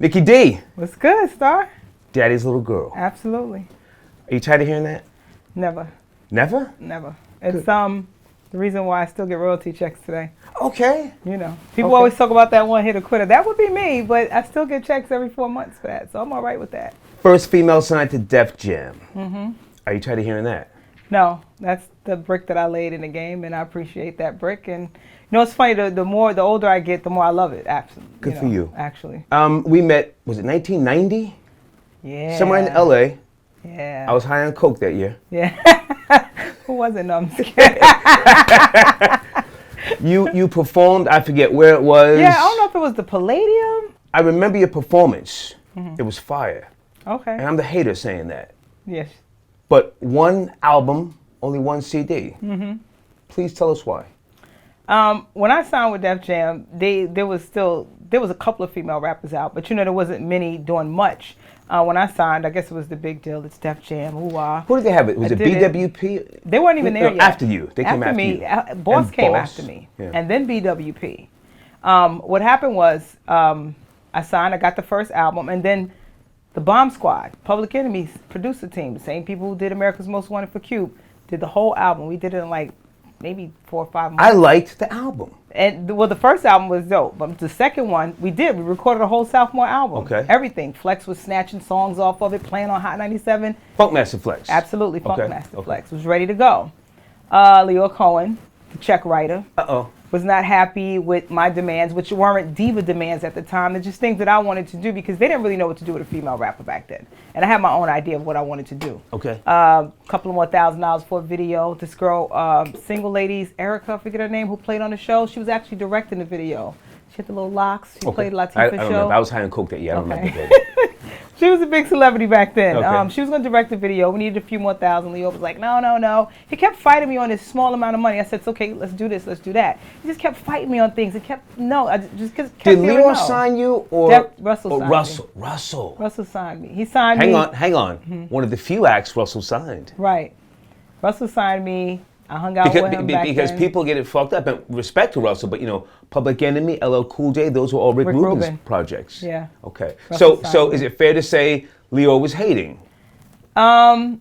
Nikki D. What's good, Star? Daddy's little girl. Absolutely. Are you tired of hearing that? Never. Never? Never. It's the reason why I still get royalty checks today. Okay. You know, people always talk about that one hitter quitter. That would be me, but I still get checks every 4 months for that, so I'm all right with that. First female signed to Def Jam. Mm-hmm. Are you tired of hearing that? No, that's the brick that I laid in the game, and I appreciate that brick. And you know, it's funny. The older I get, the more I love it. Absolutely. Good for you. Actually. We met. Was it 1990? Yeah. Somewhere in L.A. Yeah. I was high on coke that year. Yeah. Who wasn't? No, I'm just kidding. You performed. I forget where it was. Yeah, I don't know if it was the Palladium. I remember your performance. Mm-hmm. It was fire. Okay. And I'm the hater saying that. Yes. But one album, only one CD. Mm-hmm. Please tell us why. When I signed with Def Jam, there was a couple of female rappers out, but you know there wasn't many doing much. When I signed, I guess it was the big deal. It's Def Jam. Ooh-ah. Who did they have? Was it BWP? They weren't even there yet. After you. They came after me. you. Boss came after me. Yeah. And then BWP. What happened was I signed, I got the first album, and then the Bomb Squad, Public Enemy's producer team, the same people who did America's Most Wanted for Cube, did the whole album. We did it in like maybe 4 or 5 months. I liked the album. And the first album was dope, but the second one we recorded a whole sophomore album. Okay. Everything. Flex was snatching songs off of it, playing on Hot 97. Funkmaster Flex. Absolutely, Funkmaster Flex was ready to go. Lyor Cohen, the check writer, was not happy with my demands, which weren't diva demands at the time. They're just things that I wanted to do because they didn't really know what to do with a female rapper back then. And I had my own idea of what I wanted to do. Okay. Couple of more $1,000 for a video. This girl, single ladies, Erica, I forget her name, who played on the show. She was actually directing the video. She had the little locks. She played Latifah's show. I don't remember. I was high on coke that year. I don't remember that. She was a big celebrity back then. Okay. She was going to direct the video. We needed a few more thousand. Lyor was like, no. He kept fighting me on this small amount of money. I said, it's okay, let's do this, let's do that. He just kept fighting me on things. I just kept Did Lyor sign you or Russell signed me. Russell signed me. He signed me. Hang on. Mm-hmm. One of the few acts Russell signed. Right. Russell signed me. I hung out with him back because then. People get it fucked up. And respect to Russell, but you know, Public Enemy, LL Cool J, those were all Rick Rubin's projects. Yeah. Okay. So is it fair to say Lyor was hating? I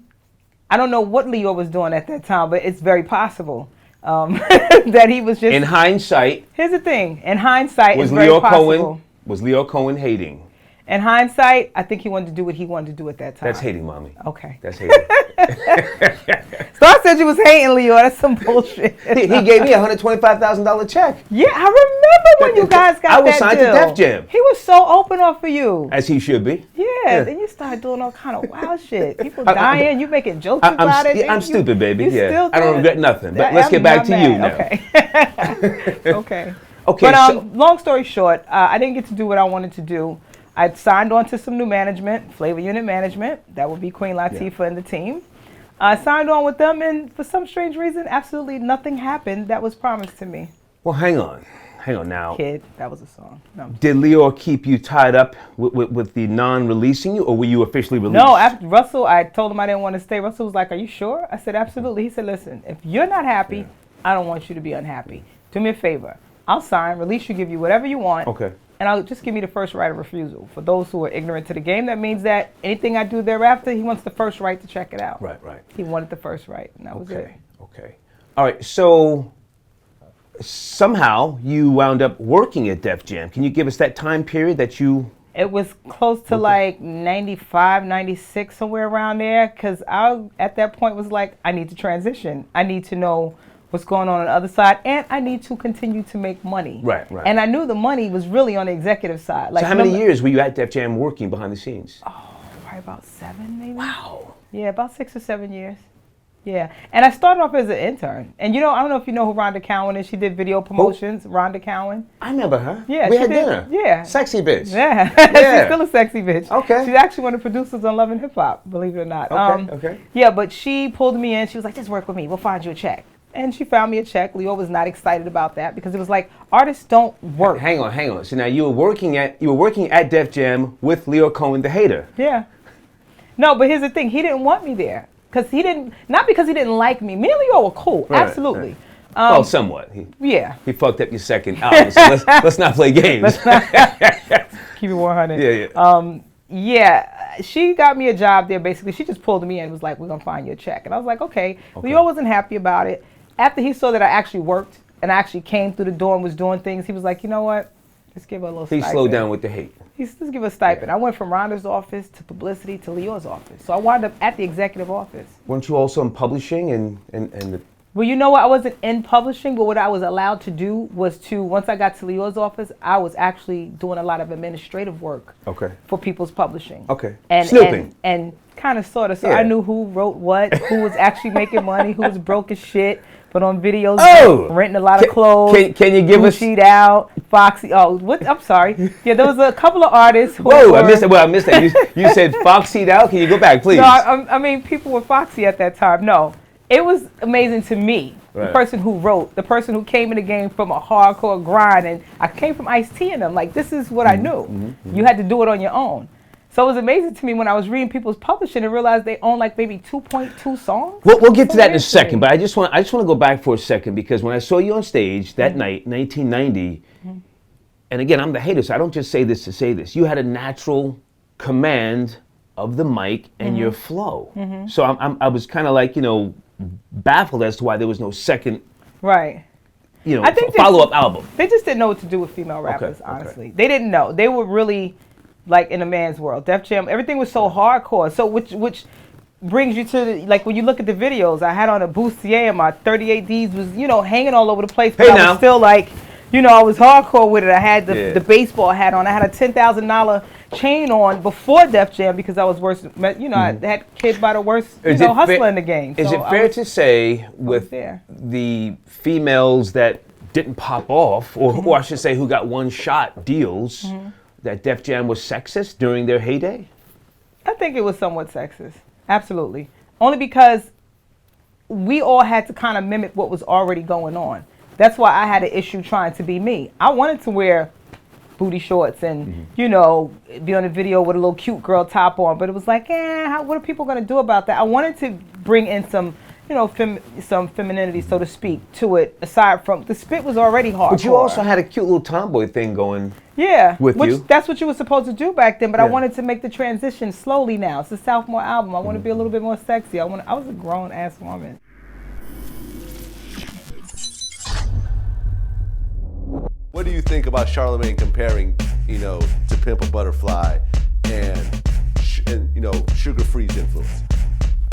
don't know what Lyor was doing at that time, but it's very possible that he was just. In hindsight. Here's the thing. In hindsight, it's very possible. Was Lyor Cohen hating? In hindsight, I think he wanted to do what he wanted to do at that time. That's hating, mommy. Okay. That's hating. So I said you was hating, Lyor. That's some bullshit. He gave me a $125,000 check. Yeah, I remember when you guys got that deal. I was signed to Def Jam. He was so open off for you. As he should be. Yeah. Then you started doing all kind of wild shit. People dying, you making jokes about it. I'm stupid, baby. Yeah. I don't regret nothing. But let's get back to you now. Okay. But long story short, I didn't get to do what I wanted to do. I signed on to some new management, Flavor Unit Management. That would be Queen Latifah and the team. I signed on with them, and for some strange reason, absolutely nothing happened that was promised to me. Well, hang on now. Kid, that was a song. No. Did Lyor keep you tied up with the non-releasing you, or were you officially released? No, after Russell, I told him I didn't want to stay. Russell was like, are you sure? I said, absolutely. He said, listen, if you're not happy, I don't want you to be unhappy. Do me a favor. I'll sign, release you, give you whatever you want. Okay. And I'll just give me the first right of refusal. For those who are ignorant to the game, that means that anything I do thereafter, he wants the first right to check it out. Right. He wanted the first right, and that was it. Okay. All right, so somehow you wound up working at Def Jam. Can you give us that time period that you... It was close to like 95, 96, somewhere around there, because I, at that point, was like, I need to transition. I need to know what's going on the other side, and I need to continue to make money. Right. And I knew the money was really on the executive side. Like, so how many years were you at Def Jam working behind the scenes? Oh, probably about 7, maybe. Wow. Yeah, about 6 or 7 years. Yeah, and I started off as an intern. And you know, I don't know if you know who Rhonda Cowan is. She did video promotions, Rhonda Cowan. I remember her. Yeah, we had dinner. Yeah. Sexy bitch. Yeah. She's still a sexy bitch. Okay. She's actually one of the producers on Love and Hip Hop, believe it or not. Okay. Yeah, but she pulled me in. She was like, just work with me. We'll find you a check. And she found me a check. Lyor was not excited about that because it was like, artists don't work. Hang on. So now you were working at Def Jam with Lyor Cohen, the hater. Yeah. No, but here's the thing. He didn't want me there. Not because he didn't like me. Me and Lyor were cool, absolutely. Right. Well, somewhat. Yeah. He fucked up your second album, so let's not play games. Keep it 100. Yeah. Yeah, she got me a job there. Basically, she just pulled me in and was like, "We're gonna find you a check." And I was like, "Okay." Lyor wasn't happy about it. After he saw that I actually worked and I actually came through the door and was doing things, he was like, "You know what? Just give her a little stipend." He slowed down with the hate. Just give her a stipend. Yeah. I went from Rhonda's office to publicity to Lyor's office. So I wound up at the executive office. Weren't you also in publishing and the... Well, you know what? I wasn't in publishing, but what I was allowed to do was to, once I got to Lyor's office, I was actually doing a lot of administrative work for people's publishing. Okay. And snooping. And kind of sort of. So I knew who wrote what, who was actually making money, who was broke as shit. Put on videos, renting a lot of clothes. Can you give us Sheet Out, Foxy? Oh, what? I'm sorry. Yeah, there was a couple of artists. Who I missed it. Well, I missed that. You said Foxy Out. Can you go back, please? No, I mean people were foxy at that time. No, it was amazing to me. Right. The person who wrote, the person who came in the game from a hardcore grind, and I came from Ice-T and them. Like this is what I knew. You had to do it on your own. So it was amazing to me when I was reading people's publishing and realized they own like maybe 2.2 songs. We'll get to that in a second, but I just want to go back for a second because when I saw you on stage that night, 1990, and again, I'm the hater, so I don't just say this to say this. You had a natural command of the mic and your flow. So I was kind of like, baffled as to why there was no second, I think follow-up album. They just didn't know what to do with female rappers, honestly. They didn't know. They were really like in a man's world. Def Jam, everything was so hardcore. So which brings you to like when you look at the videos, I had on a bustier and my 38Ds was, hanging all over the place. But I was still like, I was hardcore with it. I had the baseball hat on. I had a $10,000 chain on before Def Jam because I was worse. I had kids by the worst, hustler in the game. Is it fair to say with the females that didn't pop off, or I should say who got one-shot deals, that Def Jam was sexist during their heyday? I think it was somewhat sexist. Absolutely. Only because we all had to kind of mimic what was already going on. That's why I had an issue trying to be me. I wanted to wear booty shorts and, be on a video with a little cute girl top on. But it was like, what are people going to do about that? I wanted to bring in some, some femininity, so to speak, to it. Aside from, the spit was already hardcore. But you also had a cute little tomboy thing going. Yeah, with you. That's what you were supposed to do back then, but I wanted to make the transition slowly now. It's a sophomore album. I want to be a little bit more sexy. I was a grown-ass woman. What do you think about Charlamagne comparing, to Pimp a Butterfly and Sugar Free's influence?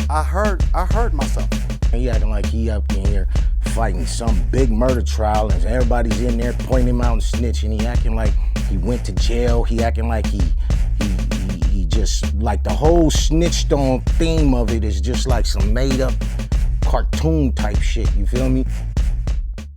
I heard myself. He acting like he up in here fighting some big murder trial and everybody's in there pointing him out and snitching. He acting like he went to jail. He acting like he just, like the whole snitched on theme of it is just like some made up cartoon type shit, you feel me?